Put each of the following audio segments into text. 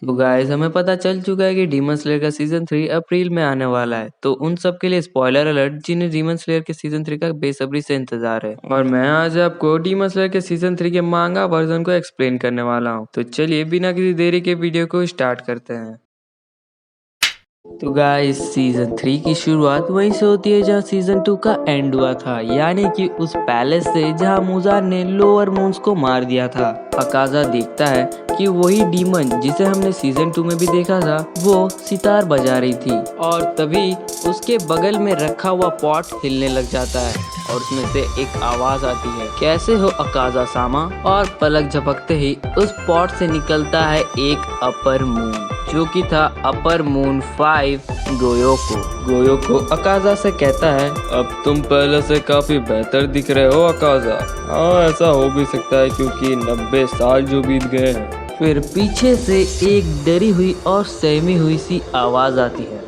तो गाइस हमें पता चल चुका है कि डीमन स्लेयर का सीजन 3 अप्रैल में आने वाला है। तो उन सब के लिए स्पॉइलर अलर्ट जिन्हें डीमन स्लेयर के सीजन 3 का बेसब्री से इंतजार है। और मैं आज आपको डीमन स्लेयर के सीजन 3 के मांगा वर्जन को एक्सप्लेन करने वाला हूँ। तो चलिए बिना किसी देरी के वीडियो को स्टार्ट करते हैं। तो गाइस सीजन 3 की शुरुआत वहीं से होती है जहां सीजन 2 का एंड हुआ था, यानी कि उस पैलेस से जहां मुजान ने लोअर मून्स को मार दिया था। अकाजा देखता है कि वही डीमन जिसे हमने सीजन 2 में भी देखा था वो सितार बजा रही थी, और तभी उसके बगल में रखा हुआ पॉट हिलने लग जाता है और उसमें से एक आवाज आती है, कैसे हो अकाजा सामा। और पलक झपकते ही उस पॉट से निकलता है एक अपर मून, जो कि था अपर मून 5 गोयोको। गोयोको अकाजा से कहता है, अब तुम पहले से काफी बेहतर दिख रहे हो अकाजा। हाँ ऐसा हो भी सकता है क्योंकि 90 साल जो बीत गए हैं। फिर पीछे से एक डरी हुई और सहमी हुई सी आवाज आती है,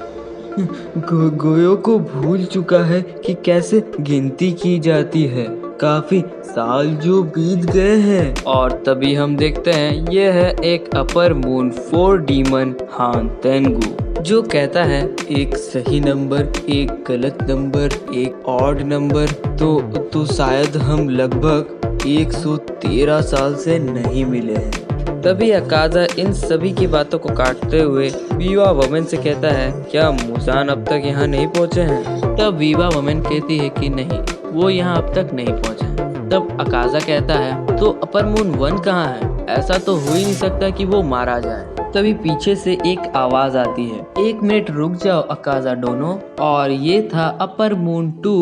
गोयोको भूल चुका है कि कैसे गिनती की जाती है, काफी साल जो बीत गए हैं। और तभी हम देखते हैं यह है एक अपर मून 4 डीमन हान तेंगु, जो कहता है एक सही नंबर, एक गलत नंबर, एक ऑड नंबर, तो शायद हम लगभग 113 साल से नहीं मिले हैं। तभी अकाजा इन सभी की बातों को काटते हुए वीवा वुमेन से कहता है, क्या मुजान अब तक यहाँ नहीं पहुँचे हैं? तब वीवा वुमेन कहती है कि नहीं, वो यहाँ अब तक नहीं पहुँचे हैं। तब अकाजा कहता है, तो अपर मून 1 कहाँ है? ऐसा तो हो ही नहीं सकता कि वो मारा जाए। तभी पीछे से एक आवाज आती है, 1 मिनट रुक जाओ अकाजा डोनो। और ये था अपर मून 2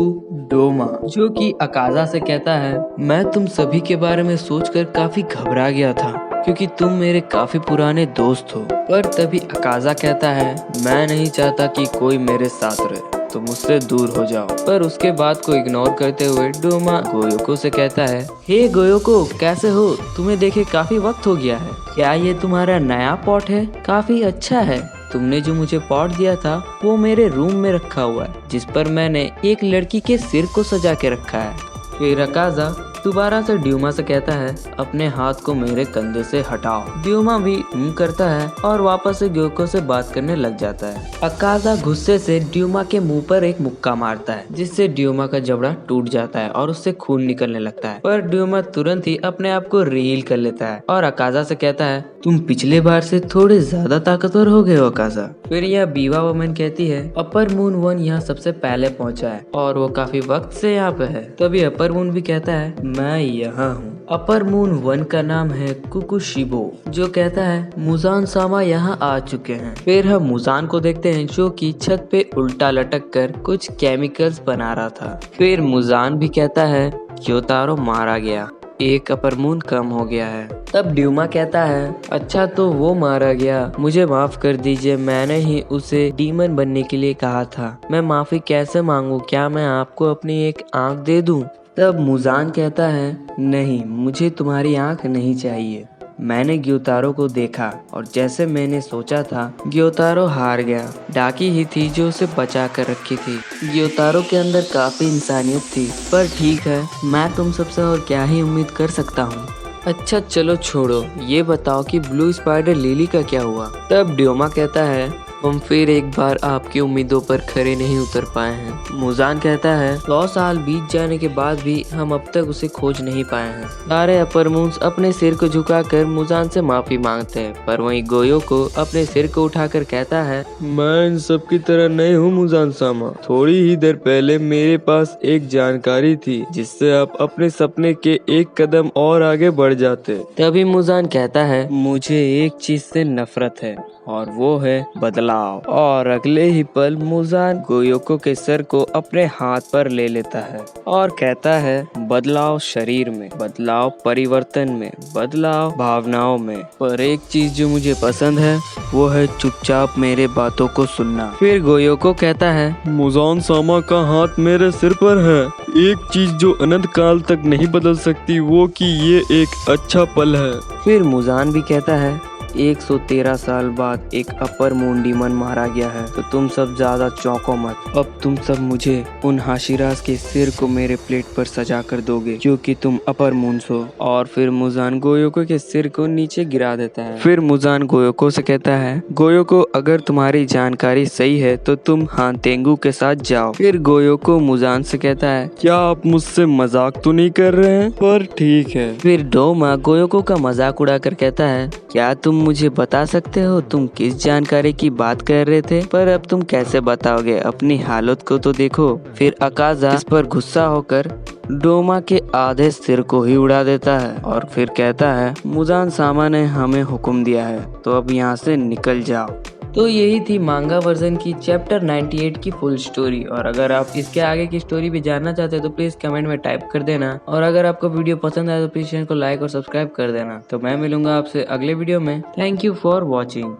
डोमा, जो कि अकाजा से कहता है, मैं तुम सभी के बारे में सोचकर काफी घबरा गया था क्योंकि तुम मेरे काफी पुराने दोस्त हो। पर तभी अकाजा कहता है, मैं नहीं चाहता कि कोई मेरे साथ रहे, तो मुझसे दूर हो जाओ। पर उसके बात को इग्नोर करते हुए डोमा गोयोको से कहता है, हे गोयोको कैसे हो? तुम्हें देखे काफी वक्त हो गया है। क्या ये तुम्हारा नया पॉट है? काफी अच्छा है। तुमने जो मुझे पॉट दिया था वो मेरे रूम में रखा हुआ है, जिस पर मैंने एक लड़की के सिर को सजा के रखा है। फिर अकाजा दोबारा से ड्यूमा से कहता है, अपने हाथ को मेरे कंधे से हटाओ। ड्यूमा भी करता है और वापस से गोयोको से बात करने लग जाता है। अकाजा गुस्से से ड्यूमा के मुंह पर एक मुक्का मारता है, जिससे ड्यूमा का जबड़ा टूट जाता है और उससे खून निकलने लगता है। पर ड्यूमा तुरंत ही अपने आप को रील कर लेता है और अकाजा से कहता है, तुम पिछले बार से थोड़े ज्यादा ताकतवर हो गए हो अकाजा। फिर यह बीवा वुमेन कहती है, अपर मून 1 यहाँ सबसे पहले पहुँचा है और वो काफी वक्त से यहाँ पे है। तभी अपर मून भी कहता है, मैं यहाँ हूँ। अपर मून 1 का नाम है कुकुशिबो, जो कहता है, मुजान सामा यहाँ आ चुके हैं। फिर हम मुजान को देखते हैं जो कि छत पे उल्टा लटक कर कुछ केमिकल्स बना रहा था। फिर मुजान भी कहता है, क्योतारो मारा गया, एक अपर मून कम हो गया है। तब ड्यूमा कहता है, अच्छा तो वो मारा गया, मुझे माफ कर दीजिए, मैंने ही उसे डीमन बनने के लिए कहा था। मैं माफी कैसे मांगू? क्या मैं आपको अपनी एक आंख दे दूं? तब मुजान कहता है, नहीं, मुझे तुम्हारी आंख नहीं चाहिए। मैंने ग्योतारो को देखा और जैसे मैंने सोचा था, ग्योतारो हार गया। डाकी ही थी जो उसे बचा कर रखी थी। ग्योतारो के अंदर काफी इंसानियत थी। पर ठीक है, मैं तुम सबसे और क्या ही उम्मीद कर सकता हूँ। अच्छा चलो छोड़ो, ये बताओ कि ब्लू स्पाइडर लिली का क्या हुआ? तब ड्योमा कहता है, हम फिर एक बार आपकी उम्मीदों पर खरे नहीं उतर पाए हैं। मुजान कहता है, 100 साल बीत जाने के बाद भी हम अब तक उसे खोज नहीं पाए हैं। सारे अपर मून्स अपने सिर को झुकाकर मुजान से माफी मांगते हैं, पर वहीं गोयोको अपने सिर को उठाकर कहता है, मैं इन सब की तरह नहीं हूँ मुजान सामा। थोड़ी ही देर पहले मेरे पास एक जानकारी थी जिससे आप अपने सपने के एक कदम और आगे बढ़ जाते। तभी मुजान कहता है, मुझे एक चीज से नफरत है और वो है बदलाव। और अगले ही पल मुजान गोयोको के सर को अपने हाथ पर ले लेता है और कहता है, बदलाव शरीर में, बदलाव परिवर्तन में, बदलाव भावनाओं में, पर एक चीज जो मुझे पसंद है वो है चुपचाप मेरे बातों को सुनना। फिर गोयोको कहता है, मुजान सामा का हाथ मेरे सिर पर है। एक चीज जो अनंत काल तक नहीं बदल सकती वो कि ये एक अच्छा पल है। फिर मुजान भी कहता है, 113 साल बाद एक अपर मून डीमन मारा गया है, तो तुम सब ज्यादा चौंको मत। अब तुम सब मुझे उन हाशिरास के सिर को मेरे प्लेट पर सजा कर दोगे क्योंकि तुम अपर मून हो। और फिर मुजान गोयोको के सिर को नीचे गिरा देता है। फिर मुजान गोयोको से कहता है, गोयोको अगर तुम्हारी जानकारी सही है तो तुम हानतेंगु के साथ जाओ। फिर गोयोको मुजान से कहता है, क्या आप मुझसे मजाक तो नहीं कर रहे हैं? पर ठीक है। फिर डोमा गोयोको का मजाक उड़ाकर कहता है, क्या तुम मुझे बता सकते हो तुम किस जानकारी की बात कर रहे थे? पर अब तुम कैसे बताओगे? अपनी हालत को तो देखो। फिर अकाजा इस पर गुस्सा होकर डोमा के आधे सिर को ही उड़ा देता है और फिर कहता है, मुजान सामा ने हमें हुक्म दिया है तो अब यहाँ से निकल जाओ। तो यही थी मांगा वर्जन की चैप्टर 98 की फुल स्टोरी। और अगर आप इसके आगे की स्टोरी भी जानना चाहते हैं तो प्लीज कमेंट में टाइप कर देना। और अगर आपको वीडियो पसंद आए तो प्लीज चैनल को लाइक और सब्सक्राइब कर देना। तो मैं मिलूंगा आपसे अगले वीडियो में। Thank you for watching.